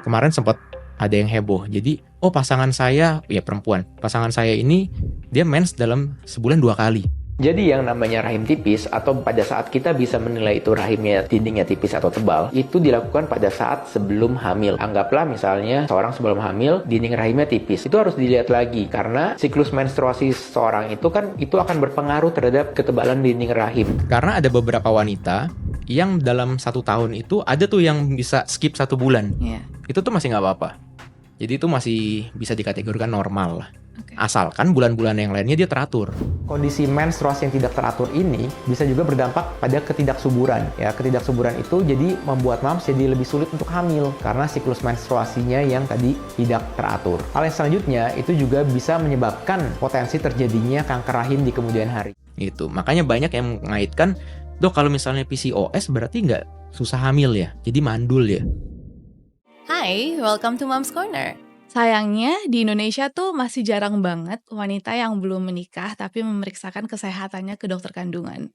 Kemarin sempat ada yang heboh. Jadi, oh pasangan saya, ya perempuan, pasangan saya ini dia mens dalam sebulan 2 kali. Jadi yang namanya rahim tipis atau pada saat kita bisa menilai itu rahimnya dindingnya tipis atau tebal, itu dilakukan pada saat sebelum hamil. Anggaplah misalnya seorang sebelum hamil dinding rahimnya tipis. Itu harus dilihat lagi karena siklus menstruasi seseorang itu kan itu akan berpengaruh terhadap ketebalan dinding rahim. Karena ada beberapa wanita yang dalam 1 tahun itu ada tuh yang bisa skip 1 bulan. Itu tuh masih nggak apa-apa. Jadi itu masih bisa dikategorikan normal lah. Asalkan bulan-bulan yang lainnya dia teratur. Kondisi menstruasi yang tidak teratur ini bisa juga berdampak pada ketidaksuburan. Ya, ketidaksuburan itu jadi membuat mams jadi lebih sulit untuk hamil karena siklus menstruasinya yang tadi tidak teratur. Hal yang selanjutnya itu juga bisa menyebabkan potensi terjadinya kanker rahim di kemudian hari. Itu makanya banyak yang mengaitkan, dok kalau misalnya PCOS berarti nggak susah hamil ya, jadi mandul ya. Hai, welcome to Mom's Corner. Sayangnya di Indonesia tuh masih jarang banget wanita yang belum menikah tapi memeriksakan kesehatannya ke dokter kandungan.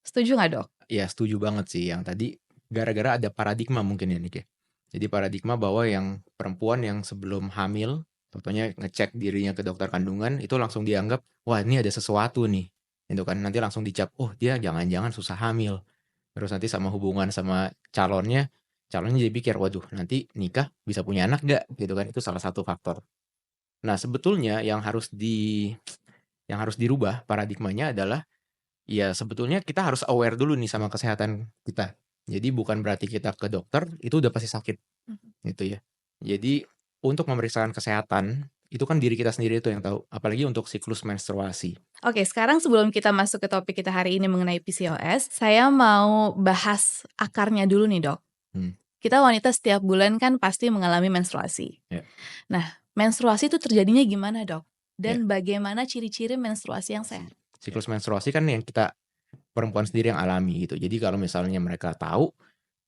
Setuju nggak, Dok? Ya setuju banget sih yang tadi gara-gara ada paradigma mungkin ya Nick ya. Jadi paradigma bahwa yang perempuan yang sebelum hamil, contohnya ngecek dirinya ke dokter kandungan itu langsung dianggap, wah ini ada sesuatu nih. Itu kan nanti langsung dicap, oh dia jangan-jangan susah hamil. Terus nanti sama hubungan sama calonnya jadi pikir, waduh nanti nikah bisa punya anak gak? Gitu kan, itu salah satu faktor. Nah sebetulnya yang harus dirubah paradigmanya adalah ya sebetulnya kita harus aware dulu nih sama kesehatan kita. Jadi bukan berarti kita ke dokter itu udah pasti sakit gitu ya. Jadi untuk memeriksakan kesehatan itu kan diri kita sendiri itu yang tahu, apalagi untuk siklus menstruasi. Oke, sekarang sebelum kita masuk ke topik kita hari ini mengenai PCOS, saya mau bahas akarnya dulu nih, Dok. Kita wanita setiap bulan kan pasti mengalami menstruasi. Ya. Nah, menstruasi itu terjadinya gimana, Dok? Dan bagaimana ciri-ciri menstruasi yang sehat? Siklus menstruasi kan yang kita perempuan sendiri yang alami gitu. Jadi kalau misalnya mereka tahu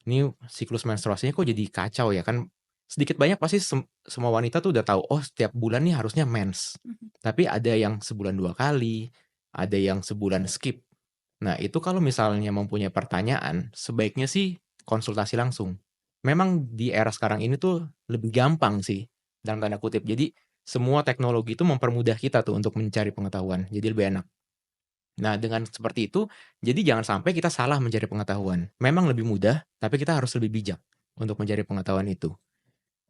ini siklus menstruasinya kok jadi kacau ya kan, sedikit banyak pasti semua wanita tuh udah tahu, oh setiap bulan nih harusnya mens. Tapi ada yang sebulan 2 kali, ada yang sebulan skip. Nah itu kalau misalnya mempunyai pertanyaan, sebaiknya sih konsultasi langsung. Memang di era sekarang ini tuh lebih gampang sih, dalam tanda kutip. Jadi semua teknologi itu mempermudah kita tuh untuk mencari pengetahuan, jadi lebih enak. Nah, dengan seperti itu, jadi jangan sampai kita salah mencari pengetahuan. Memang lebih mudah, tapi kita harus lebih bijak untuk mencari pengetahuan itu.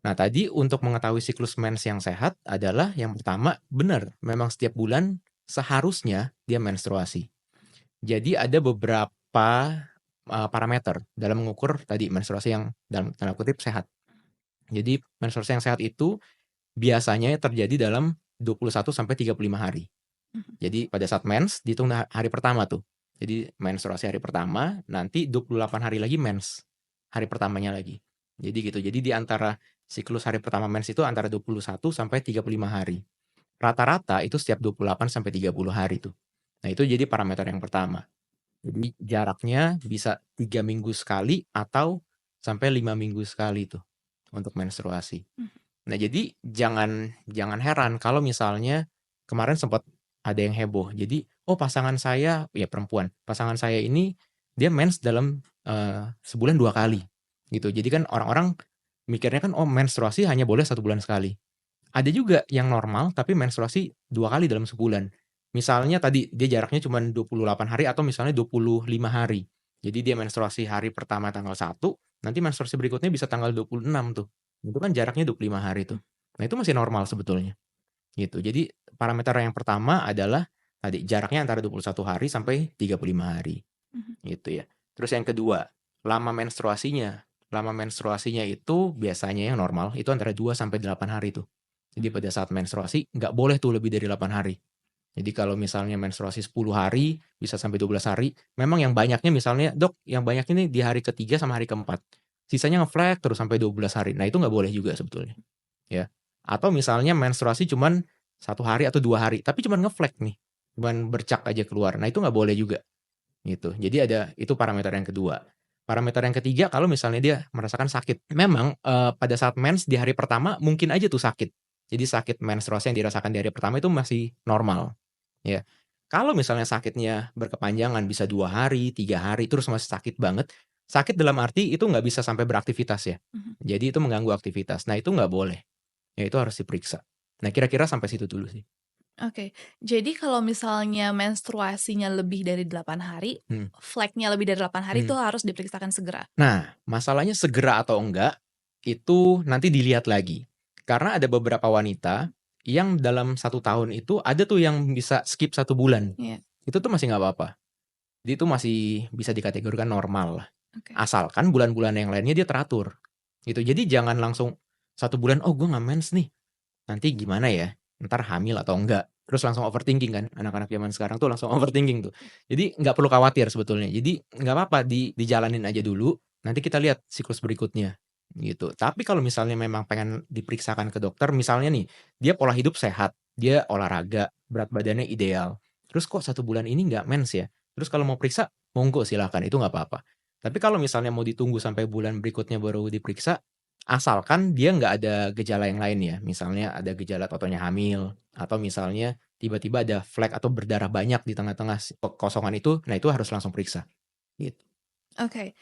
Nah, tadi untuk mengetahui siklus mens yang sehat adalah yang pertama, benar, memang setiap bulan seharusnya dia menstruasi. Jadi ada beberapa parameter dalam mengukur tadi menstruasi yang dalam tanda kutip sehat. Jadi menstruasi yang sehat itu biasanya terjadi dalam 21 sampai 35 hari. Jadi pada saat mens dihitung hari pertama tuh. Jadi menstruasi hari pertama, nanti 28 hari lagi mens. Hari pertamanya lagi. Jadi gitu. Jadi di antara siklus hari pertama mens itu antara 21 sampai 35 hari. Rata-rata itu setiap 28 sampai 30 hari tuh. Nah, itu jadi parameter yang pertama. Jadi jaraknya bisa 3 minggu sekali atau sampai 5 minggu sekali tuh untuk menstruasi. Nah, jadi jangan heran kalau misalnya kemarin sempat ada yang heboh. Jadi, oh pasangan saya, ya perempuan, pasangan saya ini dia mens dalam sebulan 2 kali gitu. Jadi kan orang-orang mikirnya kan, oh menstruasi hanya boleh 1 bulan sekali. Ada juga yang normal tapi menstruasi 2 kali dalam sebulan. Misalnya tadi dia jaraknya cuma 28 hari atau misalnya 25 hari. Jadi dia menstruasi hari pertama tanggal 1, nanti menstruasi berikutnya bisa tanggal 26 tuh. Itu kan jaraknya 25 hari tuh. Nah, itu masih normal sebetulnya. Gitu. Jadi parameter yang pertama adalah tadi jaraknya antara 21 hari sampai 35 hari. Gitu ya. Terus yang kedua, lama menstruasinya. Lama menstruasinya itu biasanya yang normal itu antara 2 sampai 8 hari tuh. Jadi pada saat menstruasi nggak boleh tuh lebih dari 8 hari. Jadi kalau misalnya menstruasi 10 hari, bisa sampai 12 hari, memang yang banyaknya misalnya, "Dok, yang banyak ini di hari ketiga sama hari keempat." Sisanya ngeflag terus sampai 12 hari. Nah, itu nggak boleh juga sebetulnya, ya. Atau misalnya menstruasi cuman 1 hari atau 2 hari, tapi cuman ngeflag nih, cuman bercak aja keluar. Nah, itu nggak boleh juga, gitu. Jadi ada itu parameter yang kedua. Parameter yang ketiga kalau misalnya dia merasakan sakit. Memang, pada saat mens di hari pertama mungkin aja tuh sakit. Jadi sakit menstruasi yang dirasakan di hari pertama itu masih normal, ya. Kalau misalnya sakitnya berkepanjangan bisa 2 hari, 3 hari, terus masih sakit banget, Sakit dalam arti itu nggak bisa sampai beraktivitas ya. Mhm. Jadi itu mengganggu aktivitas. Nah itu nggak boleh. Ya itu harus diperiksa. Nah kira-kira sampai situ dulu sih. Oke. Jadi kalau misalnya menstruasinya lebih dari 8 hari, Hmm. flagnya lebih dari 8 hari itu Hmm. harus diperiksakan segera? Nah, masalahnya segera atau enggak, itu nanti dilihat lagi. Karena ada beberapa wanita yang dalam 1 tahun itu ada tuh yang bisa skip 1 bulan. Iya, Itu tuh masih nggak apa-apa. Jadi itu masih bisa dikategorikan normal lah. oke. Asalkan bulan-bulan yang lainnya dia teratur. Gitu. Jadi jangan langsung 1 bulan, oh gue nggak mens nih. Nanti gimana ya? Ntar hamil atau enggak? Terus langsung overthinking kan? Anak-anak zaman sekarang tuh langsung overthinking tuh. Jadi nggak perlu khawatir sebetulnya. Jadi nggak apa-apa dijalanin aja dulu. Nanti kita lihat siklus berikutnya gitu. Tapi kalau misalnya memang pengen diperiksakan ke dokter, misalnya nih dia pola hidup sehat, dia olahraga, berat badannya ideal. Terus kok 1 bulan ini nggak mens ya? Terus kalau mau periksa, monggo silakan, itu nggak apa-apa. Tapi kalau misalnya mau ditunggu sampai bulan berikutnya baru diperiksa, asalkan dia nggak ada gejala yang lain ya, misalnya ada gejala tau-taunya hamil, atau misalnya tiba-tiba ada flek atau berdarah banyak di tengah-tengah kekosongan itu, nah itu harus langsung periksa, gitu. Oke.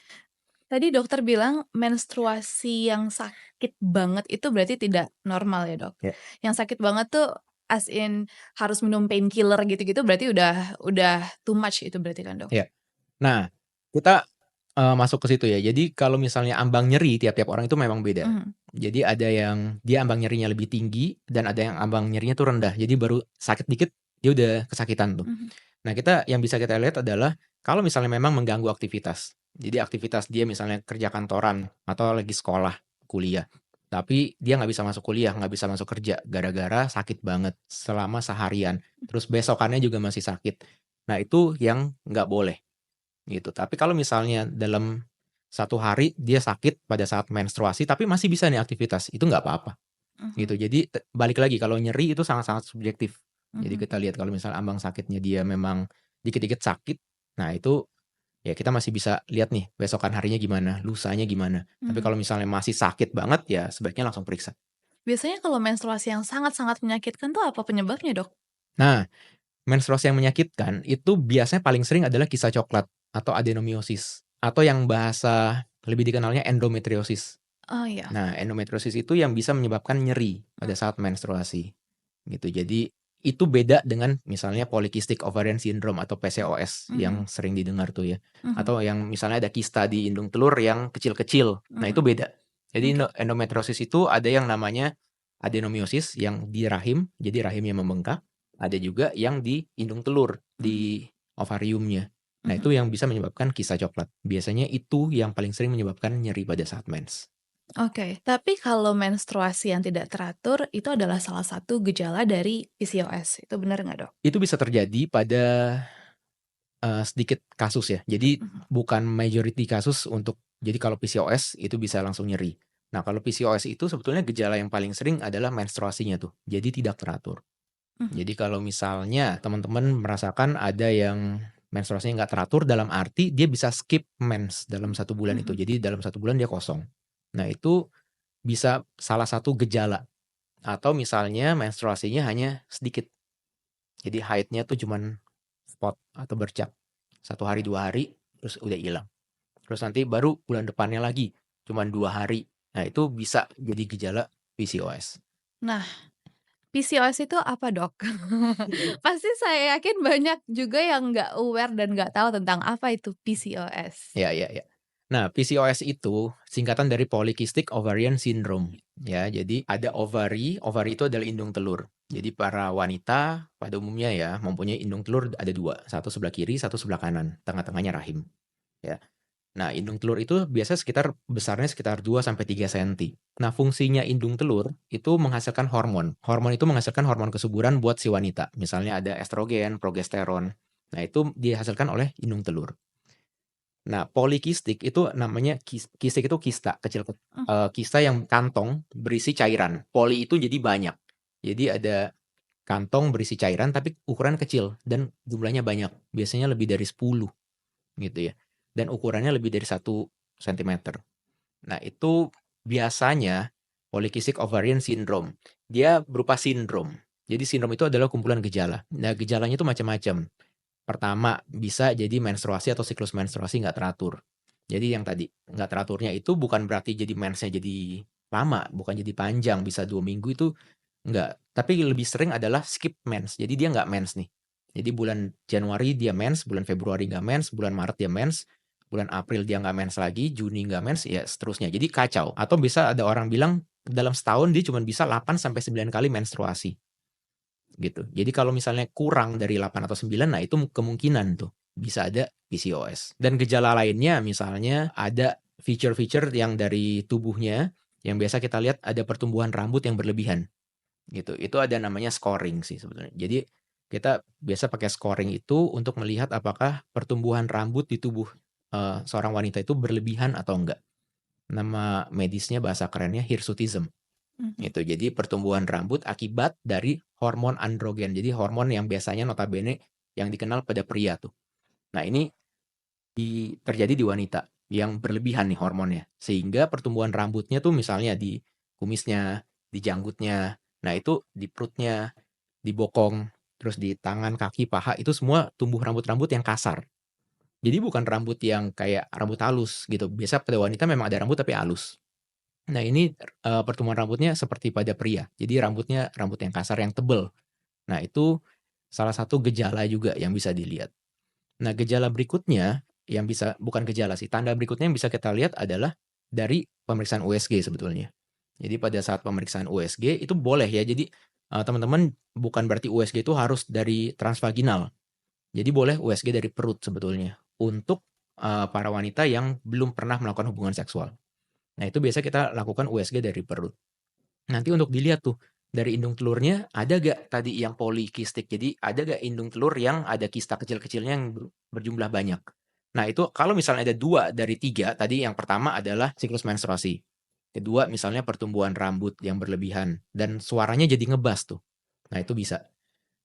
Tadi dokter bilang menstruasi yang sakit banget itu berarti tidak normal ya, Dok? Ya. Yang sakit banget tuh as in harus minum painkiller gitu-gitu berarti udah too much itu berarti kan, Dok? Ya. Nah, kita, masuk ke situ ya. Jadi kalau misalnya ambang nyeri tiap-tiap orang itu memang beda. Mhm, Jadi ada yang dia ambang nyerinya lebih tinggi dan ada yang ambang nyerinya tuh rendah. Jadi baru sakit dikit dia udah kesakitan tuh. mhm, Nah yang bisa kita lihat adalah kalau misalnya memang mengganggu aktivitas. Jadi aktivitas dia misalnya kerja kantoran atau lagi sekolah, kuliah. Tapi dia nggak bisa masuk kuliah, nggak bisa masuk kerja gara-gara sakit banget selama seharian. Terus besokannya juga masih sakit. Nah itu yang nggak boleh. Gitu. Tapi kalau misalnya dalam 1 hari dia sakit pada saat menstruasi tapi masih bisa nih aktivitas, itu nggak apa-apa, mhm, gitu. Jadi balik lagi kalau nyeri itu sangat-sangat subjektif. Jadi mhm, kita lihat kalau misalnya ambang sakitnya dia memang dikit-dikit sakit, nah itu ya kita masih bisa lihat nih besokan harinya gimana, lusanya gimana. Tapi mhm. kalau misalnya masih sakit banget ya sebaiknya langsung periksa. Biasanya kalau menstruasi yang sangat-sangat menyakitkan tuh apa penyebabnya, Dok? Nah, menstruasi yang menyakitkan itu biasanya paling sering adalah kisah coklat atau adenomiosis atau yang bahasa lebih dikenalnya endometriosis. Oh iya, Nah, endometriosis itu yang bisa menyebabkan nyeri pada mmm, saat menstruasi, gitu. Jadi, itu beda dengan misalnya polycystic ovarian syndrome atau PCOS mhm, yang sering didengar tuh ya, mhm, atau yang misalnya ada kista di indung telur yang kecil-kecil. Nah, itu mhm, beda. Jadi oke, endometriosis itu ada yang namanya adenomiosis yang di rahim, jadi rahimnya membengkak, ada juga yang di indung telur, mhm, di ovariumnya. Nah, mhm. itu yang bisa menyebabkan kista coklat. Biasanya itu yang paling sering menyebabkan nyeri pada saat mens. Oke, tapi kalau menstruasi yang tidak teratur itu adalah salah satu gejala dari PCOS, itu benar nggak, Dok? Itu bisa terjadi pada, sedikit kasus ya. Jadi Mhm, bukan majority kasus jadi kalau PCOS itu bisa langsung nyeri. Nah, kalau PCOS itu sebetulnya gejala yang paling sering adalah menstruasinya tuh, jadi tidak teratur. mhm, Jadi kalau misalnya teman-teman merasakan ada yang menstruasinya nggak teratur dalam arti dia bisa skip mens dalam 1 bulan itu. mhm, Jadi dalam 1 bulan dia kosong. Nah, itu bisa salah satu gejala atau misalnya menstruasinya hanya sedikit. Jadi haidnya tuh cuman spot atau bercak 1 hari, 2 hari, terus udah hilang. Terus nanti baru bulan depannya lagi, cuman 2 hari. Nah itu bisa jadi gejala PCOS. nah, PCOS itu apa, Dok? Pasti saya yakin banyak juga yang nggak aware dan nggak tahu tentang apa itu PCOS. Ya ya ya. Nah PCOS itu singkatan dari Polycystic Ovarian Syndrome, ya. Jadi ada ovari itu adalah indung telur. Jadi para wanita pada umumnya ya mempunyai indung telur ada 2, satu sebelah kiri, satu sebelah kanan, tengah-tengahnya rahim, ya. Nah, indung telur itu biasanya besarnya sekitar 2 sampai 3 senti. Nah, fungsinya indung telur itu menghasilkan hormon. Hormon itu menghasilkan hormon kesuburan buat si wanita. Misalnya ada estrogen, progesteron. Nah, itu dihasilkan oleh indung telur. Nah, polikistik itu namanya kistik itu kista kecil, Mmm, kista yang kantong berisi cairan. Poli itu jadi banyak. Jadi ada kantong berisi cairan tapi ukuran kecil dan jumlahnya banyak. Biasanya lebih dari 10 gitu ya. Dan ukurannya lebih dari 1 sentimeter. Nah, itu biasanya Polycystic Ovarian Syndrome. Dia berupa sindrom. Jadi sindrom itu adalah kumpulan gejala. Nah, gejalanya itu macam-macam. Pertama, bisa jadi menstruasi atau siklus menstruasi nggak teratur. Jadi yang tadi nggak teraturnya itu bukan berarti jadi mensnya jadi lama, bukan jadi panjang bisa 2 minggu itu enggak. Tapi lebih sering adalah skip mens. Jadi dia nggak mens nih. Jadi bulan Januari dia mens, bulan Februari nggak mens, bulan Maret dia mens, bulan April dia nggak mens lagi, Juni nggak mens, ya seterusnya. Jadi kacau. Atau bisa ada orang bilang dalam setahun dia cuma bisa 8 sampai 9 kali menstruasi gitu. Jadi kalau misalnya kurang dari 8 atau 9, nah itu kemungkinan tuh bisa ada PCOS. Dan gejala lainnya misalnya ada feature-feature yang dari tubuhnya yang biasa kita lihat ada pertumbuhan rambut yang berlebihan gitu. Itu ada namanya scoring sih sebetulnya. Jadi kita biasa pakai scoring itu untuk melihat apakah pertumbuhan rambut di tubuh seorang wanita itu berlebihan atau enggak. Nama medisnya bahasa kerennya hirsutism. Itu jadi pertumbuhan rambut akibat dari hormon androgen. Jadi hormon yang biasanya notabene yang dikenal pada pria tuh. Nah, ini terjadi di wanita yang berlebihan nih hormonnya. Sehingga pertumbuhan rambutnya tuh misalnya di kumisnya, di janggutnya, nah itu di perutnya, di bokong, terus di tangan, kaki, paha itu semua tumbuh rambut-rambut yang kasar. Jadi bukan rambut yang kayak rambut halus gitu. Biasa pada wanita memang ada rambut tapi halus. Nah ini, pertumbuhan rambutnya seperti pada pria. Jadi rambutnya rambut yang kasar, yang tebel. Nah itu salah satu gejala juga yang bisa dilihat. Nah gejala berikutnya yang bisa bukan gejala sih, tanda berikutnya yang bisa kita lihat adalah dari pemeriksaan USG sebetulnya. Jadi pada saat pemeriksaan USG itu boleh ya, jadi, teman-teman bukan berarti USG itu harus dari transvaginal. Jadi boleh USG dari perut sebetulnya untuk, para wanita yang belum pernah melakukan hubungan seksual. Nah itu biasa kita lakukan USG dari perut. Nanti untuk dilihat tuh, dari indung telurnya ada gak tadi yang polikistik, jadi ada gak indung telur yang ada kista kecil-kecilnya yang berjumlah banyak. Nah itu kalau misalnya ada 2 dari 3, tadi yang pertama adalah siklus menstruasi. Kedua misalnya pertumbuhan rambut yang berlebihan dan suaranya jadi ngebas tuh. Nah itu bisa.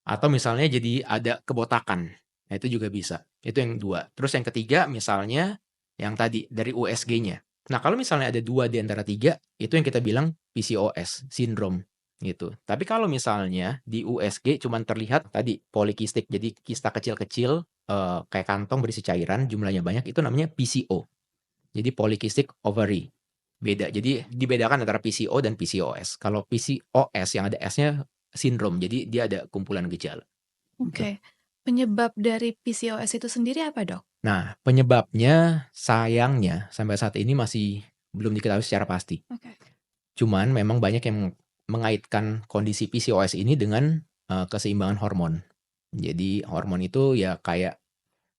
Atau misalnya jadi ada kebotakan. Nah itu juga bisa. Itu yang 2. Terus yang ketiga misalnya yang tadi dari USG-nya. Nah kalau misalnya ada 2 di antara 3, itu yang kita bilang PCOS, sindrom gitu. Tapi kalau misalnya di USG cuman terlihat tadi polikistik, jadi kista kecil-kecil, kayak kantong berisi cairan jumlahnya banyak, itu namanya PCO. Jadi polycystic ovary. Beda. Jadi dibedakan antara PCO dan PCOS. Kalau PCOS yang ada S-nya sindrom, jadi dia ada kumpulan gejala. Oke. Penyebab dari PCOS itu sendiri apa, Dok? Nah, penyebabnya sayangnya sampai saat ini masih belum diketahui secara pasti. Oke. Cuman memang banyak yang mengaitkan kondisi PCOS ini dengan keseimbangan hormon. Jadi hormon itu ya kayak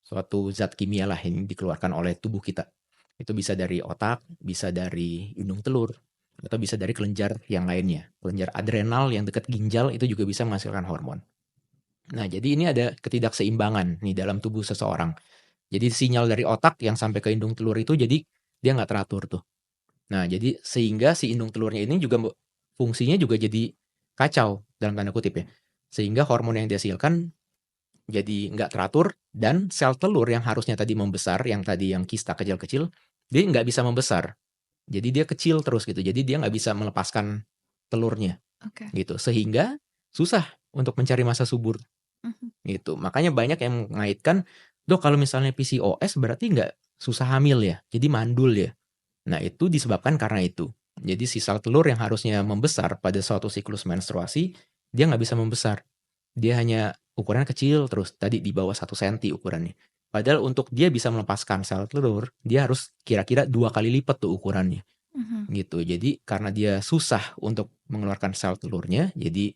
suatu zat kimia lah yang dikeluarkan oleh tubuh kita. Itu bisa dari otak, bisa dari indung telur, atau bisa dari kelenjar yang lainnya. Kelenjar adrenal yang dekat ginjal itu juga bisa menghasilkan hormon. Nah, jadi ini ada ketidakseimbangan nih dalam tubuh seseorang. Jadi sinyal dari otak yang sampai ke indung telur itu jadi dia nggak teratur tuh. Nah, jadi sehingga si indung telurnya ini juga fungsinya juga jadi kacau dalam tanda kutip ya. Sehingga hormon yang dihasilkan jadi nggak teratur dan sel telur yang harusnya tadi membesar, yang tadi yang kista kecil-kecil, dia nggak bisa membesar. Jadi dia kecil terus gitu. Jadi dia nggak bisa melepaskan telurnya Oke. gitu. Sehingga susah untuk mencari masa subur gitu. Makanya banyak yang mengaitkan, "Dok, kalau misalnya PCOS berarti nggak susah hamil ya? Jadi mandul ya?" Nah, itu disebabkan karena itu. Jadi si sel telur yang harusnya membesar pada suatu siklus menstruasi, dia nggak bisa membesar. Dia hanya ukurannya kecil terus, tadi di bawah 1 senti ukurannya. Padahal untuk dia bisa melepaskan sel telur, dia harus kira-kira 2 kali lipat tuh ukurannya, gitu. Jadi karena dia susah untuk mengeluarkan sel telurnya, jadi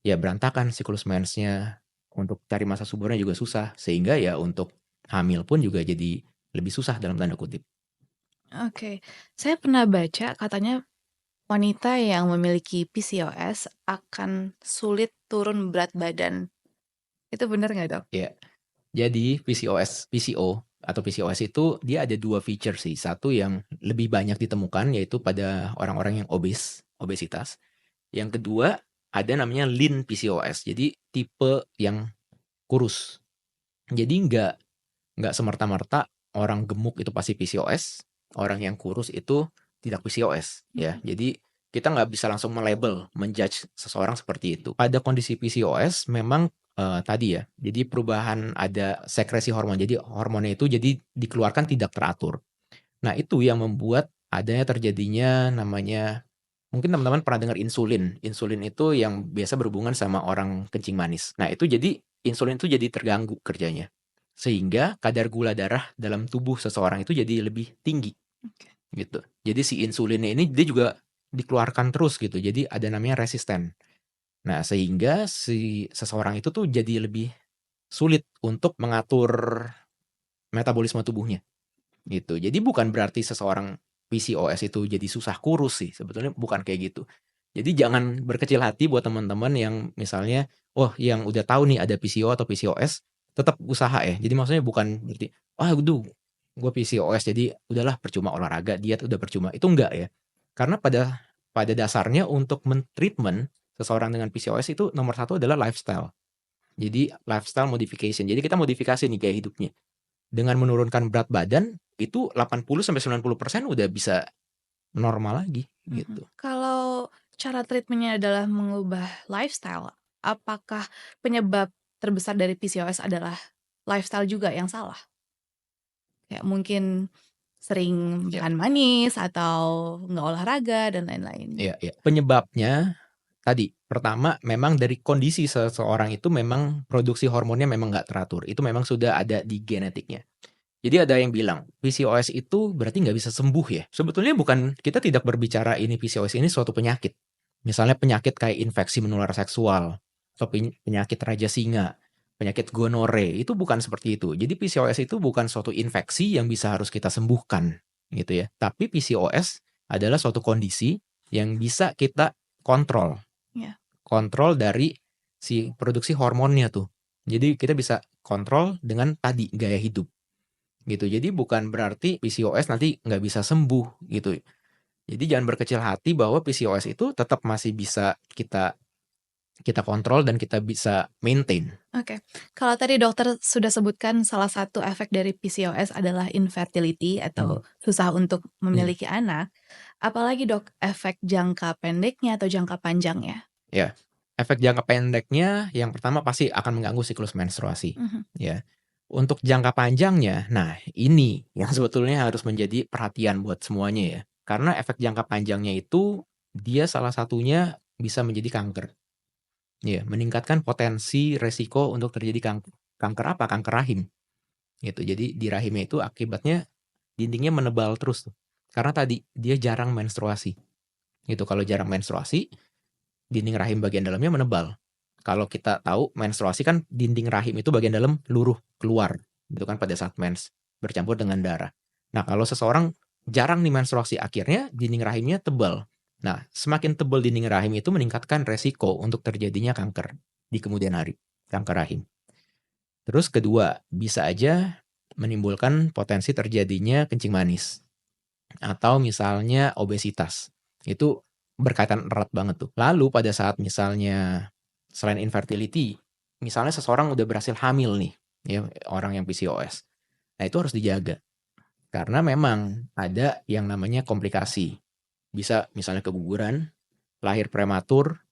ya berantakan siklus mensnya, untuk cari masa suburnya juga susah, sehingga ya untuk hamil pun juga jadi lebih susah dalam tanda kutip. Oke. Saya pernah baca katanya wanita yang memiliki PCOS akan sulit turun berat badan. Itu benar nggak, Dok? Ya. Jadi PCO atau PCOS itu dia ada 2 feature sih. Satu yang lebih banyak ditemukan yaitu pada orang-orang yang obesitas. Yang kedua ada namanya lean PCOS. Jadi tipe yang kurus. Jadi nggak semerta-merta orang gemuk itu pasti PCOS, orang yang kurus itu tidak PCOS ya. Jadi kita nggak bisa langsung menjudge seseorang seperti itu. Pada kondisi PCOS memang tadi ya, jadi perubahan ada sekresi hormon. Jadi hormonnya itu jadi dikeluarkan tidak teratur. Nah, itu yang membuat adanya terjadinya namanya, mungkin teman-teman pernah dengar insulin. Insulin itu yang biasa berhubungan sama orang kencing manis. Nah, itu jadi insulin itu jadi terganggu kerjanya. Sehingga kadar gula darah dalam tubuh seseorang itu jadi lebih tinggi Oke. gitu. Jadi si insulinnya ini dia juga dikeluarkan terus gitu. Jadi ada namanya resisten. Nah, sehingga si seseorang itu tuh jadi lebih sulit untuk mengatur metabolisme tubuhnya. Gitu. Jadi bukan berarti seseorang PCOS itu jadi susah kurus sih, sebetulnya bukan kayak gitu. Jadi jangan berkecil hati buat teman-teman yang misalnya, oh yang udah tahu nih ada PCO atau PCOS, tetap usaha ya. Jadi maksudnya bukan berarti, ah udah gue PCOS jadi udahlah percuma olahraga, diet udah percuma. Itu enggak ya. Karena pada dasarnya untuk men-treatment seseorang dengan PCOS itu nomor satu adalah lifestyle. Jadi lifestyle modification. Jadi kita modifikasi nih gaya hidupnya. Dengan menurunkan berat badan, itu 80-90% udah bisa normal lagi, gitu. Kalau cara treatment-nya adalah mengubah lifestyle, apakah penyebab terbesar dari PCOS adalah lifestyle juga yang salah? Kayak mungkin sering Ya. makan manis atau nggak olahraga dan lain-lain. Iya iya. Penyebabnya tadi, pertama memang dari kondisi seseorang itu memang produksi hormonnya memang nggak teratur, itu memang sudah ada di genetiknya. Jadi ada yang bilang, PCOS itu berarti nggak bisa sembuh ya? Sebetulnya bukan, kita tidak berbicara ini PCOS ini suatu penyakit. Misalnya penyakit kayak infeksi menular seksual, atau penyakit raja singa, penyakit gonore, itu bukan seperti itu. Jadi PCOS itu bukan suatu infeksi yang bisa harus kita sembuhkan, gitu ya. Tapi PCOS adalah suatu kondisi yang bisa kita kontrol. Ya. Kontrol dari si produksi hormonnya tuh. Jadi kita bisa kontrol dengan tadi, gaya hidup. Gitu. Jadi bukan berarti PCOS nanti nggak bisa sembuh gitu. Jadi jangan berkecil hati bahwa PCOS itu tetap masih bisa kita kita kontrol dan kita bisa maintain. Oke. Kalau tadi dokter sudah sebutkan salah satu efek dari PCOS adalah infertility atau susah untuk memiliki anak, apalagi Dok efek jangka pendeknya atau jangka panjangnya? Ya. Efek jangka pendeknya yang pertama pasti akan mengganggu siklus menstruasi, ya. Untuk jangka panjangnya, nah ini yang sebetulnya harus menjadi perhatian buat semuanya ya. Karena efek jangka panjangnya itu dia salah satunya bisa menjadi kanker. Ya, meningkatkan potensi resiko untuk terjadi kanker apa? Kanker rahim. Gitu. Jadi di rahimnya itu akibatnya dindingnya menebal terus tuh. Karena tadi dia jarang menstruasi. Gitu. Kalau jarang menstruasi, dinding rahim bagian dalamnya menebal. Kalau kita tahu menstruasi kan dinding rahim itu bagian dalam luruh keluar, gitu kan pada saat mens bercampur dengan darah. Nah, kalau seseorang jarang nih menstruasi, akhirnya dinding rahimnya tebal. Nah, semakin tebal dinding rahim itu meningkatkan resiko untuk terjadinya kanker di kemudian hari, kanker rahim. Terus kedua, bisa aja menimbulkan potensi terjadinya kencing manis atau misalnya obesitas. Itu berkaitan erat banget tuh. Lalu pada saat misalnya selain infertility, misalnya seseorang udah berhasil hamil nih, ya orang yang PCOS. Nah, itu harus dijaga. Karena memang ada yang namanya komplikasi. Bisa misalnya keguguran, lahir prematur,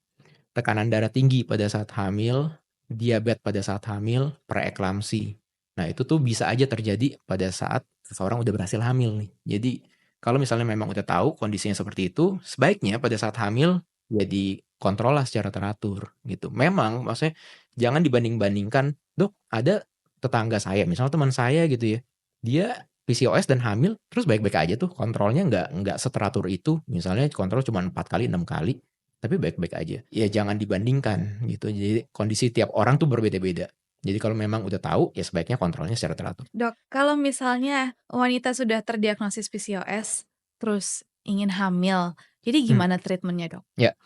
tekanan darah tinggi pada saat hamil, diabetes pada saat hamil, preeklamsi. Nah, itu tuh bisa aja terjadi pada saat seseorang udah berhasil hamil nih. Jadi, kalau misalnya memang udah tahu kondisinya seperti itu, sebaiknya pada saat hamil ya dikontrol lah secara teratur gitu. Memang maksudnya jangan dibanding-bandingkan, "Dok, ada tetangga saya," misalnya teman saya gitu ya, dia PCOS dan hamil terus baik-baik aja tuh, kontrolnya nggak seteratur itu. Misalnya kontrol cuma 4 kali, 6 kali. Tapi baik-baik aja. Ya jangan dibandingkan gitu. Jadi kondisi tiap orang tuh berbeda-beda. Jadi kalau memang udah tahu, ya sebaiknya kontrolnya secara teratur. Dok, kalau misalnya wanita sudah terdiagnosis PCOS, terus ingin hamil, jadi Hmm, gimana treatment-nya, Dok? ya.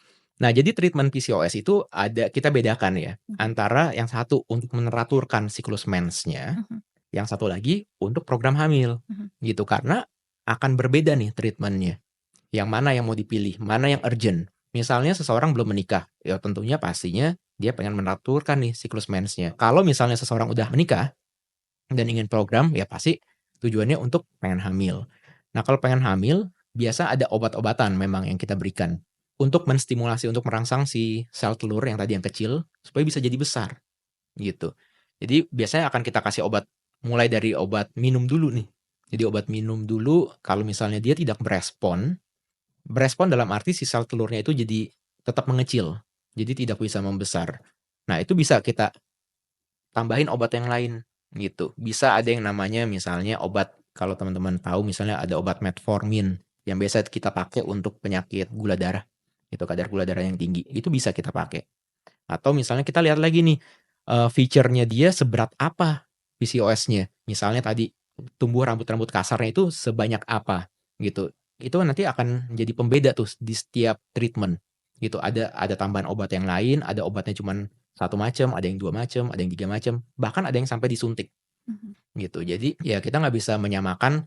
Nah, jadi treatment PCOS itu kita bedakan ya, Mhm. antara yang satu untuk meneraturkan siklus mensnya, Mhm. yang satu lagi untuk program hamil, Mhm. gitu. Karena akan berbeda nih treatmentnya. Yang mana yang mau dipilih, mana yang urgent. Misalnya seseorang belum menikah, ya tentunya pastinya dia pengen meneraturkan nih siklus mensnya. Kalau misalnya seseorang udah menikah dan ingin program, ya pasti tujuannya untuk pengen hamil. Nah, kalau pengen hamil, biasa ada obat-obatan memang yang kita berikan untuk menstimulasi, untuk merangsang si sel telur yang tadi yang kecil supaya bisa jadi besar, gitu. Jadi biasanya akan kita kasih obat mulai dari obat minum dulu nih. Jadi obat minum dulu kalau misalnya dia tidak berespon dalam arti si sel telurnya itu jadi tetap mengecil, jadi tidak bisa membesar. Nah, itu bisa kita tambahin obat yang lain, gitu. Bisa ada yang namanya misalnya obat, kalau teman-teman tahu misalnya ada obat metformin yang biasa kita pakai untuk penyakit gula darah, itu kadar gula darah yang tinggi, itu bisa kita pakai. Atau misalnya kita lihat lagi nih, feature-nya dia seberat apa PCOS-nya. Misalnya tadi tumbuh rambut-rambut kasarnya itu sebanyak apa, gitu. Itu nanti akan jadi pembeda tuh di setiap treatment, gitu. Ada tambahan obat yang lain, ada obatnya cuman 1 macam, ada yang 2 macam, ada yang 3 macam, bahkan ada yang sampai disuntik, Mhm. gitu. Jadi ya kita nggak bisa menyamakan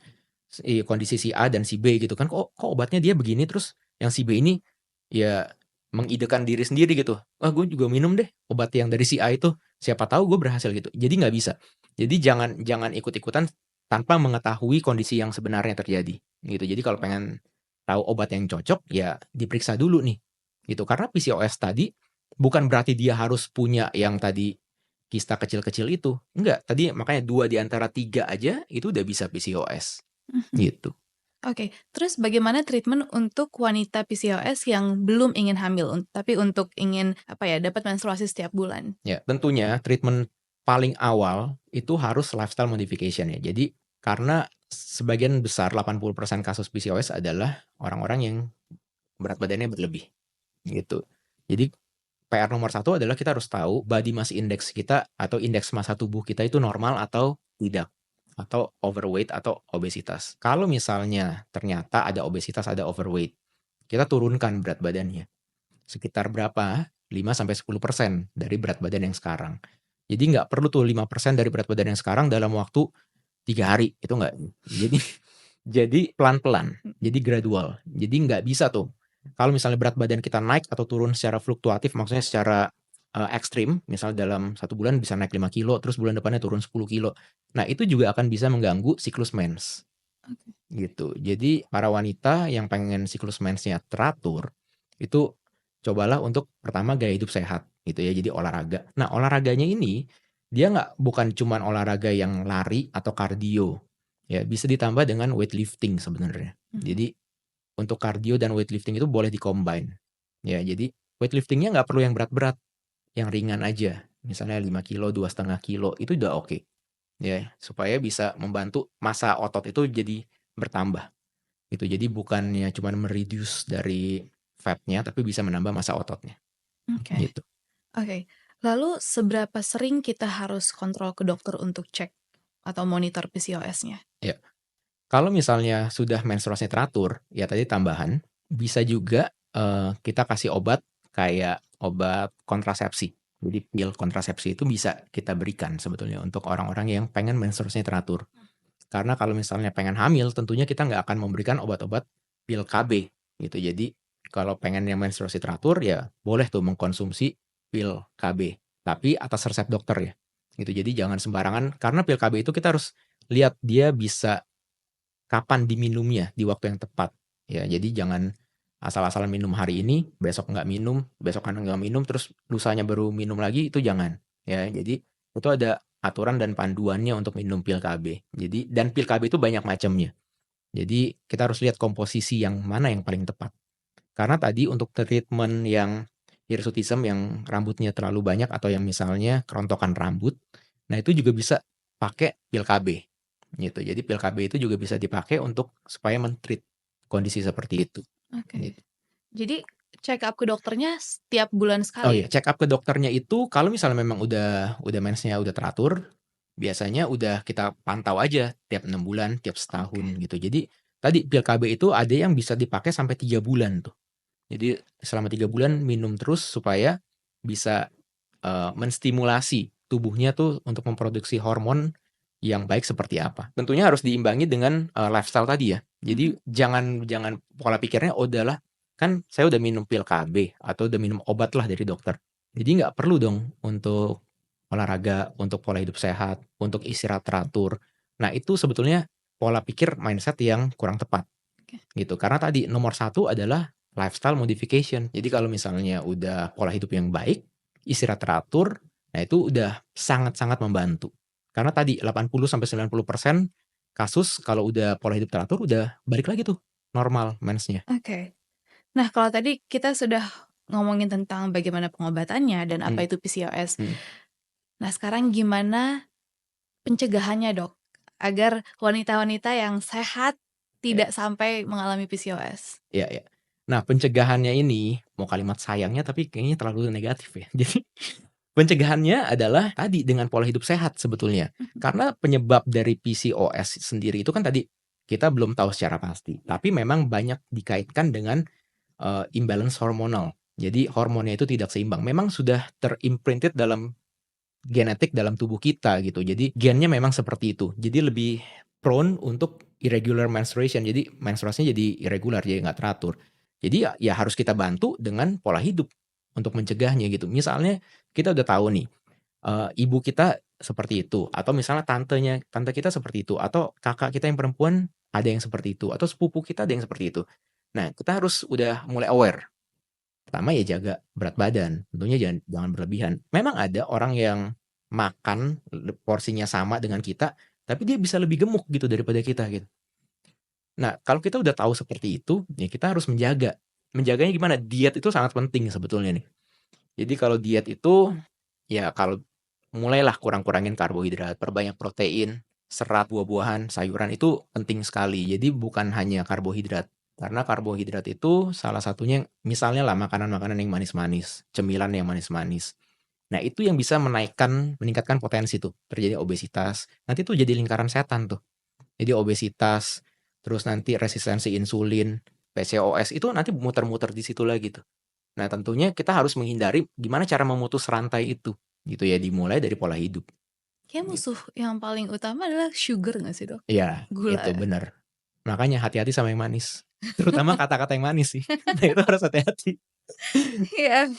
kondisi si A dan si B gitu kan, kok obatnya dia begini, terus yang si B ini ya mengidekan diri sendiri gitu, "Ah, gue juga minum deh obat yang dari si A itu, siapa tahu gue berhasil," gitu. Jadi nggak bisa. Jadi jangan jangan ikut-ikutan tanpa mengetahui kondisi yang sebenarnya terjadi, gitu. Jadi kalau pengen tahu obat yang cocok, ya diperiksa dulu nih, gitu. Karena PCOS tadi bukan berarti dia harus punya yang tadi kista kecil-kecil itu, enggak. Tadi makanya 2 di antara 3 aja itu udah bisa PCOS. Mhm. Gitu. Oke, terus bagaimana treatment untuk wanita PCOS yang belum ingin hamil, tapi untuk ingin, apa ya, dapat menstruasi setiap bulan? Ya, tentunya treatment paling awal itu harus lifestyle modification ya. Jadi karena sebagian besar 80% kasus PCOS adalah orang-orang yang berat badannya berlebih, gitu. Jadi PR nomor 1 adalah kita harus tahu body mass index kita atau indeks massa tubuh kita itu normal atau tidak, atau overweight atau obesitas. Kalau misalnya ternyata ada obesitas, ada overweight, kita turunkan berat badannya. Sekitar berapa? 5-10% dari berat badan yang sekarang. Jadi nggak perlu tuh 5% dari berat badan yang sekarang dalam waktu 3 hari, itu nggak. Jadi jadi pelan-pelan, jadi gradual. Jadi nggak bisa tuh, kalau misalnya berat badan kita naik atau turun secara fluktuatif, maksudnya secara, ekstrim, misal dalam 1 bulan bisa naik 5 kilo, terus bulan depannya turun 10 kilo. Nah, itu juga akan bisa mengganggu siklus mens, Oke. gitu. Jadi para wanita yang pengen siklus mensnya teratur, itu cobalah untuk pertama gaya hidup sehat, gitu ya, jadi olahraga. Nah, olahraganya ini, dia bukan cuman olahraga yang lari atau kardio, ya, bisa ditambah dengan weightlifting sebenarnya. Mhm. Jadi untuk kardio dan weightlifting itu boleh di-combine. Ya, jadi weightlifting-nya nggak perlu yang berat-berat, yang ringan aja. Misalnya 5 kilo, 2,5 kilo, itu udah oke. Ya, supaya bisa membantu massa otot itu jadi bertambah. Gitu. Jadi bukannya cuman me-reduce dari fat-nya, tapi bisa menambah massa ototnya, Oke. gitu. Oke. Lalu seberapa sering kita harus kontrol ke dokter untuk cek atau monitor PCOS-nya? Ya, kalau misalnya sudah menstruasinya teratur, ya tadi tambahan, bisa juga, kita kasih obat kayak obat kontrasepsi. Jadi pil kontrasepsi itu bisa kita berikan sebetulnya untuk orang-orang yang pengen menstruasinya teratur. Karena kalau misalnya pengen hamil, tentunya kita nggak akan memberikan obat-obat pil KB, gitu. Jadi kalau pengen yang menstruasi teratur, ya boleh tuh mengkonsumsi pil KB, tapi atas resep dokter ya, gitu. Jadi jangan sembarangan, karena pil KB itu kita harus lihat dia bisa kapan diminumnya, di waktu yang tepat, ya. Jadi jangan asal-asalan minum hari ini, besok nggak minum, besokan nggak minum, terus lusanya baru minum lagi, itu jangan, ya. Jadi itu ada aturan dan panduannya untuk minum pil KB. Jadi dan pil KB itu banyak macamnya. Jadi kita harus lihat komposisi yang mana yang paling tepat. Karena tadi untuk treatment yang hirsutism yang rambutnya terlalu banyak atau yang misalnya kerontokan rambut, nah itu juga bisa pakai pil KB, gitu. Jadi pil KB itu juga bisa dipakai untuk supaya men-treat kondisi seperti itu, Oke. gitu. Jadi check up ke dokternya setiap bulan Oh sekali? iya, check up ke dokternya itu kalau misalnya memang udah mens-nya udah teratur, biasanya udah kita pantau aja tiap 6 bulan, tiap setahun, Oke. gitu. Jadi tadi pil KB itu ada yang bisa dipakai sampai 3 bulan tuh. Jadi selama 3 bulan minum terus supaya bisa, menstimulasi tubuhnya tuh untuk memproduksi hormon yang baik seperti apa. Tentunya harus diimbangi dengan, lifestyle tadi ya. Mhm. Jadi jangan jangan pola pikirnya, "Oh udahlah, kan saya udah minum pil KB atau udah minum obat lah dari dokter." Jadi nggak perlu dong untuk olahraga, untuk pola hidup sehat, untuk istirahat teratur. Nah itu sebetulnya pola pikir mindset yang kurang tepat. Oke. Gitu, karena tadi nomor 1 adalah lifestyle modification. Jadi kalau misalnya udah pola hidup yang baik, istirahat teratur, nah itu udah sangat-sangat membantu. Karena tadi 80-90% kasus kalau udah pola hidup teratur udah balik lagi tuh normal mensnya. Oke. Nah, kalau tadi kita sudah ngomongin tentang bagaimana pengobatannya dan apa Hmm, itu PCOS. hmm, Nah, sekarang gimana pencegahannya, Dok? Agar wanita-wanita yang sehat ya, tidak sampai mengalami PCOS. ya, ya. Nah, pencegahannya ini mau kalimat sayangnya tapi kayaknya terlalu negatif ya. Jadi pencegahannya adalah tadi dengan pola hidup sehat sebetulnya. Mhm. Karena penyebab dari PCOS sendiri itu kan tadi kita belum tahu secara pasti, tapi memang banyak dikaitkan dengan imbalance hormonal. Jadi hormonnya itu tidak seimbang. Memang sudah terimprinted dalam genetik dalam tubuh kita gitu. Jadi gennya memang seperti itu. Jadi lebih prone untuk irregular menstruation. Jadi menstruasinya jadi irregular, jadi nggak teratur. Jadi ya harus kita bantu dengan pola hidup untuk mencegahnya gitu. Misalnya kita udah tahu nih, ibu kita seperti itu, atau misalnya tante kita seperti itu, atau kakak kita yang perempuan ada yang seperti itu, atau sepupu kita ada yang seperti itu. Nah, kita harus udah mulai aware. Pertama ya jaga berat badan, tentunya jangan berlebihan. Memang ada orang yang makan porsinya sama dengan kita, tapi dia bisa lebih gemuk gitu daripada kita gitu. Nah, kalau kita udah tahu seperti itu, ya kita harus menjaga. Menjaganya gimana? Diet itu sangat penting sebetulnya nih. Jadi kalau diet itu ya kalau mulailah kurang-kurangin karbohidrat, perbanyak protein, serat, buah-buahan, sayuran itu penting sekali. Jadi bukan hanya karbohidrat. Karena karbohidrat itu salah satunya misalnya lah makanan-makanan yang manis-manis, cemilan yang manis-manis. Nah, itu yang bisa meningkatkan potensi tuh terjadi obesitas. Nanti tuh jadi lingkaran setan tuh. Jadi obesitas, terus nanti resistensi insulin, PCOS itu nanti muter-muter di situ lagi tuh. Nah, tentunya kita harus menghindari gimana cara memutus rantai itu, gitu ya, dimulai dari pola hidup, Kayak gitu. musuh yang paling utama adalah sugar nggak sih, Dok? Iya, Gula itu ya? bener. Makanya hati-hati sama yang manis, terutama kata-kata yang manis sih. Nah, itu harus hati-hati. Iya.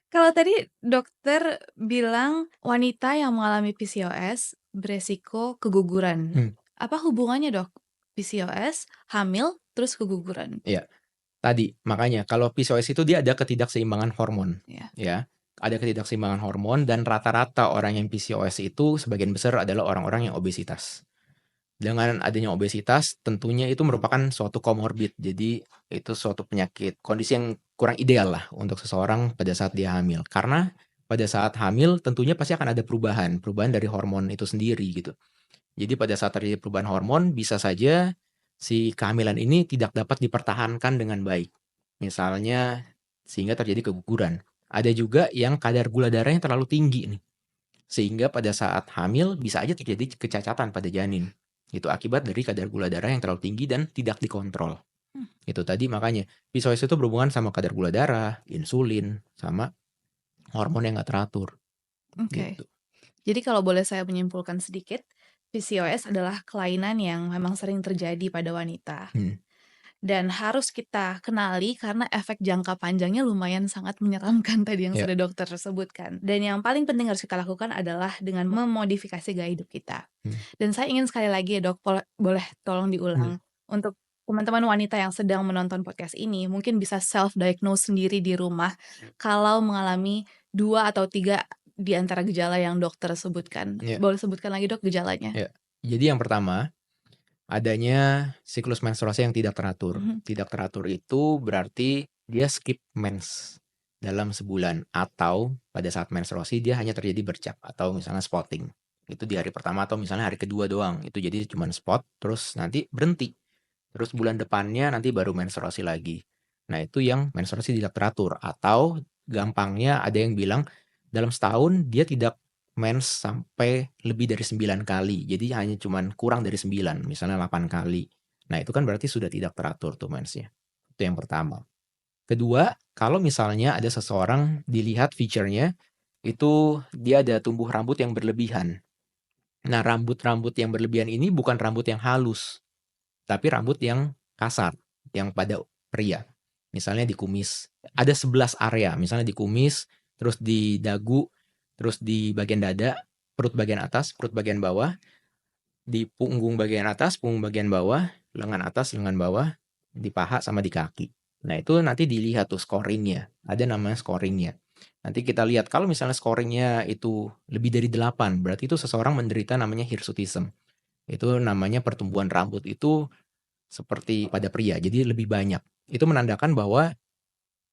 Kalau tadi dokter bilang wanita yang mengalami PCOS beresiko keguguran. Hmm, Apa hubungannya, Dok? PCOS, hamil, terus keguguran? iya. Tadi, makanya kalau PCOS itu dia ada ketidakseimbangan hormon, Ya. ya. Ada ketidakseimbangan hormon dan rata-rata orang yang PCOS itu sebagian besar adalah orang-orang yang obesitas. Dengan adanya obesitas tentunya itu merupakan suatu komorbid. Jadi itu suatu penyakit, kondisi yang kurang ideal lah untuk seseorang pada saat dia hamil. Karena pada saat hamil tentunya pasti akan ada perubahan, perubahan dari hormon itu sendiri gitu. Jadi pada saat terjadi perubahan hormon bisa saja si kehamilan ini tidak dapat dipertahankan dengan baik. Misalnya sehingga terjadi keguguran. Ada juga yang kadar gula darahnya terlalu tinggi nih. Sehingga pada saat hamil bisa aja terjadi kecacatan pada janin. Itu akibat dari kadar gula darah yang terlalu tinggi dan tidak dikontrol. Mmm, Itu tadi makanya PCOS itu berhubungan sama kadar gula darah, insulin, sama hormon yang nggak teratur oke. gitu. Jadi kalau boleh saya menyimpulkan sedikit, PCOS adalah kelainan yang memang sering terjadi pada wanita. Hmm, Dan harus kita kenali karena efek jangka panjangnya lumayan sangat menyeramkan tadi yang ya. sudah dokter sebutkan. Dan yang paling penting harus kita lakukan adalah dengan memodifikasi gaya hidup kita. Hmm, Dan saya ingin sekali lagi ya Dok, boleh tolong hmm, diulang untuk teman-teman wanita yang sedang menonton podcast ini mungkin bisa self diagnose sendiri di rumah kalau mengalami 2 atau 3 di antara gejala yang dokter sebutkan. ya, Boleh sebutkan lagi Dok gejalanya? ya. Jadi yang pertama adanya siklus menstruasi yang tidak teratur. Mhm, Tidak teratur itu berarti dia skip mens dalam sebulan atau pada saat menstruasi dia hanya terjadi bercak atau misalnya spotting. Itu di hari pertama atau misalnya hari kedua doang. Itu jadi cuma spot terus nanti berhenti. Terus bulan depannya nanti baru menstruasi lagi. Nah, itu yang menstruasi tidak teratur atau gampangnya ada yang bilang dalam setahun dia tidak mens sampai lebih dari 9 kali. Jadi hanya cuman kurang dari 9, misalnya 8 kali. Nah, itu kan berarti sudah tidak teratur tuh mensnya. Itu yang pertama. Kedua, kalau misalnya ada seseorang dilihat feature-nya itu dia ada tumbuh rambut yang berlebihan. Nah, rambut-rambut yang berlebihan ini bukan rambut yang halus, tapi rambut yang kasar, yang pada pria. Misalnya di kumis. Ada 11 area, misalnya di kumis, terus di dagu, terus di bagian dada, perut bagian atas, perut bagian bawah, di punggung bagian atas, punggung bagian bawah, lengan atas, lengan bawah, di paha sama di kaki. Nah, itu nanti dilihat tuh scoringnya. Ada namanya scoringnya. Nanti kita lihat kalau misalnya scoringnya itu lebih dari 8, berarti itu seseorang menderita namanya hirsutism. Itu namanya pertumbuhan rambut itu seperti pada pria, jadi lebih banyak. Itu menandakan bahwa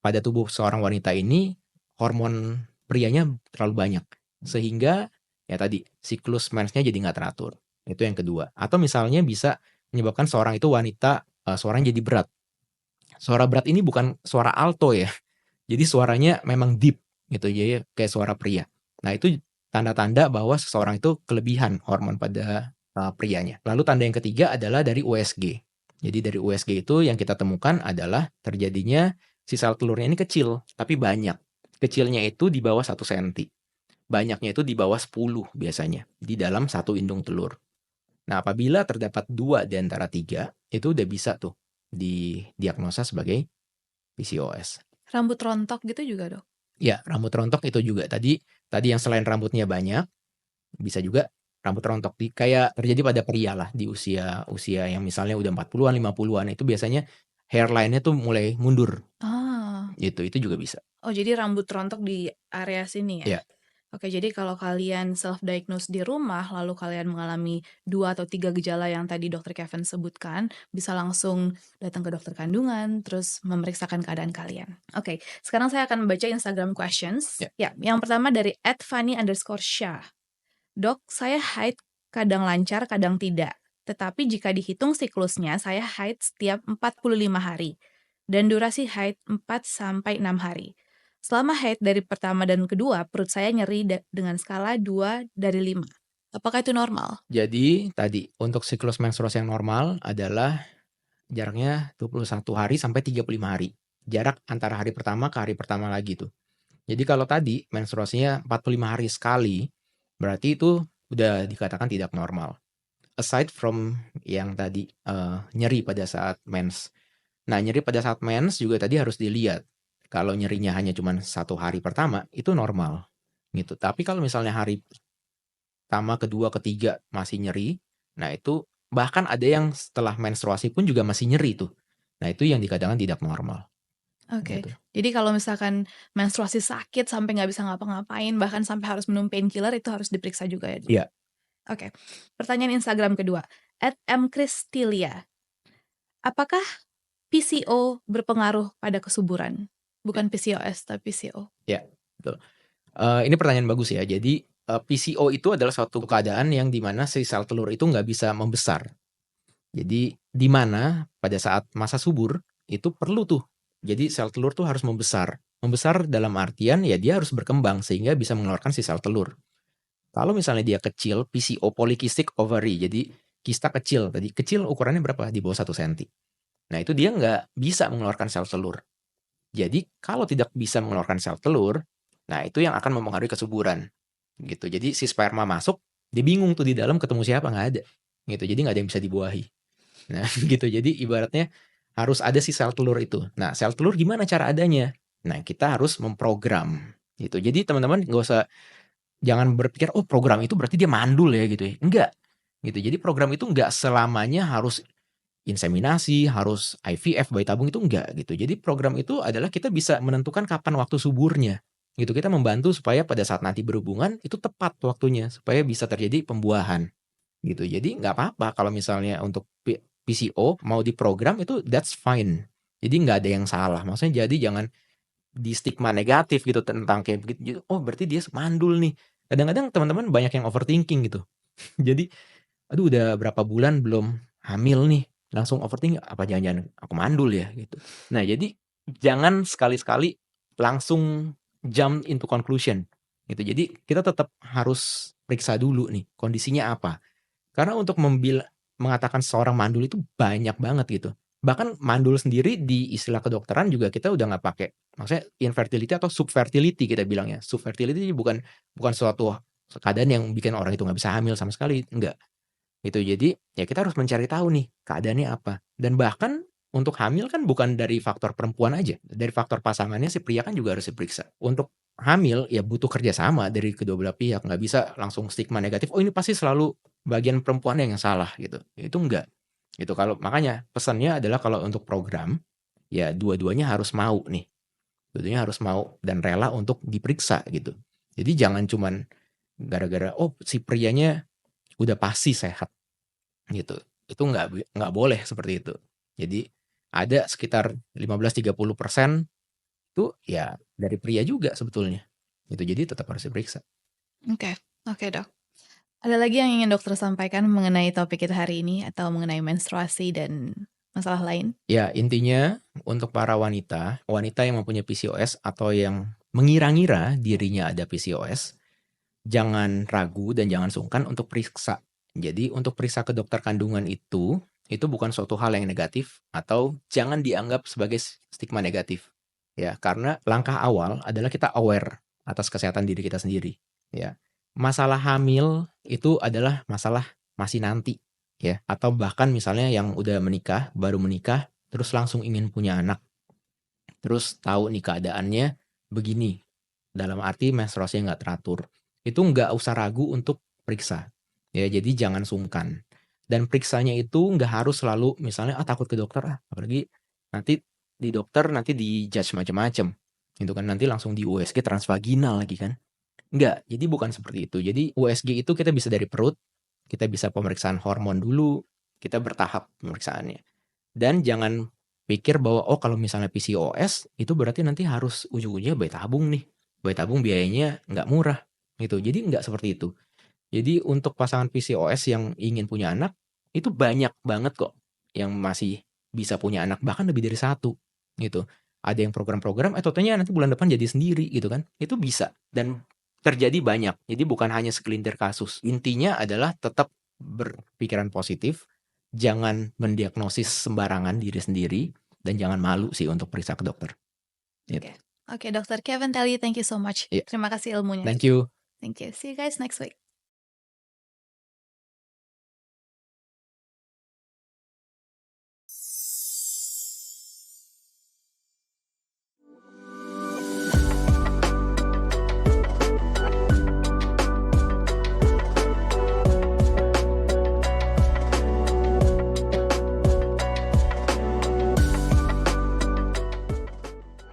pada tubuh seorang wanita ini hormon prianya terlalu banyak. Sehingga ya tadi siklus mensnya jadi nggak teratur. Itu yang kedua. Atau misalnya bisa menyebabkan seorang itu wanita suaranya jadi berat. Suara berat ini bukan suara alto ya. Jadi suaranya memang deep gitu. Jadi kayak suara pria. Nah, itu tanda-tanda bahwa seseorang itu kelebihan hormon pada prianya. Lalu tanda yang ketiga adalah dari USG. Jadi dari USG itu yang kita temukan adalah terjadinya si sel telurnya ini kecil, tapi banyak. Kecilnya itu di bawah 1 cm. Banyaknya itu di bawah 10 biasanya di dalam satu indung telur. Nah, apabila terdapat 2 di antara 3, itu udah bisa tuh didiagnosa sebagai PCOS. Rambut rontok gitu juga, Dok? Ya, rambut rontok itu juga. Tadi yang selain rambutnya banyak, bisa juga rambut rontok kayak terjadi pada pria lah di usia yang misalnya udah 40-an, 50-an itu biasanya hairline-nya tuh mulai mundur. Ah. Itu juga bisa. Oh, jadi rambut rontok di area sini ya? Ya. Oke, jadi kalau kalian self-diagnose di rumah, lalu kalian mengalami 2 atau 3 gejala yang tadi Dokter Kevin sebutkan, bisa langsung datang ke dokter kandungan, terus memeriksakan keadaan kalian. Oke, sekarang saya akan membaca Instagram questions. Ya. Ya, yang pertama dari @fanny_syah. Dok, saya haid kadang lancar, kadang tidak. Tetapi jika dihitung siklusnya, saya haid setiap 45 hari. Dan durasi haid 4-6 hari. Selama haid dari pertama dan kedua, perut saya nyeri dengan skala 2 dari 5. Apakah itu normal? Jadi tadi untuk siklus menstruasi yang normal adalah jaraknya 21 hari sampai 35 hari. Jarak antara hari pertama ke hari pertama lagi tuh. Jadi kalau tadi menstruasinya 45 hari sekali, berarti itu udah dikatakan tidak normal. Aside from yang tadi nyeri pada saat mens. Nah, nyeri pada saat mens juga tadi harus dilihat. Kalau nyerinya hanya cuma 1 hari pertama, itu normal gitu. Tapi kalau misalnya hari pertama, kedua, ketiga masih nyeri, nah itu bahkan ada yang setelah menstruasi pun juga masih nyeri tuh. Nah, itu yang dikatakan tidak normal. Oke, Gitu. jadi kalau misalkan menstruasi sakit sampai nggak bisa ngapa-ngapain, bahkan sampai harus minum painkiller, itu harus diperiksa juga ya, Dok? Iya. Oke, pertanyaan Instagram kedua, @mkristilia. Apakah PCO berpengaruh pada kesuburan? Bukan PCOS, tapi PCO. Ya, betul. Ini pertanyaan bagus ya. Jadi, PCO itu adalah suatu keadaan yang di mana si sel telur itu nggak bisa membesar. Jadi, di mana pada saat masa subur, itu perlu tuh. Jadi sel telur tuh harus membesar. Membesar dalam artian ya dia harus berkembang sehingga bisa mengeluarkan si sel telur. Kalau misalnya dia kecil, PCO polycystic ovary, jadi kista kecil tadi, kecil ukurannya berapa? Di bawah 1 cm. Nah, itu dia nggak bisa mengeluarkan sel telur. Jadi kalau tidak bisa mengeluarkan sel telur, nah itu yang akan mempengaruhi kesuburan, gitu. Jadi si sperma masuk, dia bingung tuh di dalam ketemu siapa, nggak ada, gitu. Jadi nggak ada yang bisa dibuahi. Nah, gitu. Jadi ibaratnya harus ada si sel telur itu. Nah, sel telur gimana cara adanya? Nah, kita harus memprogram, gitu. Jadi teman-teman nggak usah, jangan berpikir, oh program itu berarti dia mandul ya gitu ya. Enggak, gitu. Jadi program itu nggak selamanya harus inseminasi, harus IVF, bayi tabung, itu enggak gitu. Jadi program itu adalah kita bisa menentukan kapan waktu suburnya, gitu. Kita membantu supaya pada saat nanti berhubungan itu tepat waktunya, supaya bisa terjadi pembuahan, gitu. Jadi nggak apa-apa kalau misalnya untuk PCO mau diprogram itu that's fine. Jadi nggak ada yang salah. Maksudnya jadi jangan di stigma negatif gitu tentang kayak begitu. Oh berarti dia mandul nih. Kadang-kadang teman-teman banyak yang overthinking gitu. Jadi, aduh udah berapa bulan belum hamil nih, langsung overthinking, apa jangan-jangan aku mandul ya gitu. Nah, jadi jangan sekali-sekali langsung jump into conclusion gitu. Jadi kita tetap harus periksa dulu nih kondisinya apa. Karena untuk mengatakan seorang mandul itu banyak banget gitu. Bahkan mandul sendiri di istilah kedokteran juga kita udah nggak pakai, maksudnya infertility atau subfertility kita bilangnya. Subfertility bukan suatu keadaan yang bikin orang itu nggak bisa hamil sama sekali, enggak. Gitu. Jadi, ya kita harus mencari tahu nih keadaannya apa. Dan bahkan untuk hamil kan bukan dari faktor perempuan aja, dari faktor pasangannya si pria kan juga harus diperiksa. Untuk hamil ya butuh kerjasama dari kedua belah pihak, nggak bisa langsung stigma negatif, "Oh ini pasti selalu bagian perempuannya yang salah," gitu. Itu enggak. Gitu. Kalau makanya pesannya adalah kalau untuk program, ya dua-duanya harus mau nih. Dua-duanya harus mau dan rela untuk diperiksa gitu. Jadi jangan cuman gara-gara, oh si prianya udah pasti sehat. gitu. Itu nggak boleh seperti itu. Jadi ada sekitar 15-30% itu ya dari pria juga sebetulnya. Gitu. Jadi tetap harus diperiksa. Oke, oke Dok. Ada lagi yang ingin dokter sampaikan mengenai topik kita hari ini atau mengenai menstruasi dan masalah lain? Ya, intinya untuk para wanita, wanita yang mempunyai PCOS atau yang mengira-ngira dirinya ada PCOS, jangan ragu dan jangan sungkan untuk periksa. Jadi untuk periksa ke dokter kandungan itu bukan suatu hal yang negatif atau jangan dianggap sebagai stigma negatif. Ya, karena langkah awal adalah kita aware atas kesehatan diri kita sendiri. Ya, masalah hamil itu adalah masalah masih nanti. Ya, atau bahkan misalnya yang udah menikah, baru menikah, terus langsung ingin punya anak. Terus tahu nih keadaannya begini, dalam arti menstruasinya nggak teratur. Itu nggak usah ragu untuk periksa. Ya, jadi jangan sungkan. Dan periksanya itu nggak harus selalu misalnya takut ke dokter apalagi nanti di dokter nanti di-judge macam-macam. Gitu kan nanti langsung di USG transvaginal lagi kan. Enggak, jadi bukan seperti itu. Jadi USG itu kita bisa dari perut, kita bisa pemeriksaan hormon dulu, kita bertahap pemeriksaannya. Dan jangan pikir bahwa oh kalau misalnya PCOS itu berarti nanti harus ujung-ujungnya bayi tabung nih. Bayi tabung biayanya nggak murah gitu. Jadi nggak seperti itu. Jadi untuk pasangan PCOS yang ingin punya anak itu banyak banget kok yang masih bisa punya anak bahkan lebih dari satu gitu. Ada yang program-program totalnya nanti bulan depan jadi sendiri gitu kan. Itu bisa dan terjadi banyak. Jadi bukan hanya segelintir kasus. Intinya adalah tetap berpikiran positif, jangan mendiagnosis sembarangan diri sendiri dan jangan malu sih untuk periksa ke dokter. Gitu. Oke, Dokter Kevin Telly, thank you so much. Iya. Terima kasih ilmunya. Thank you. Thank you. See you guys next week.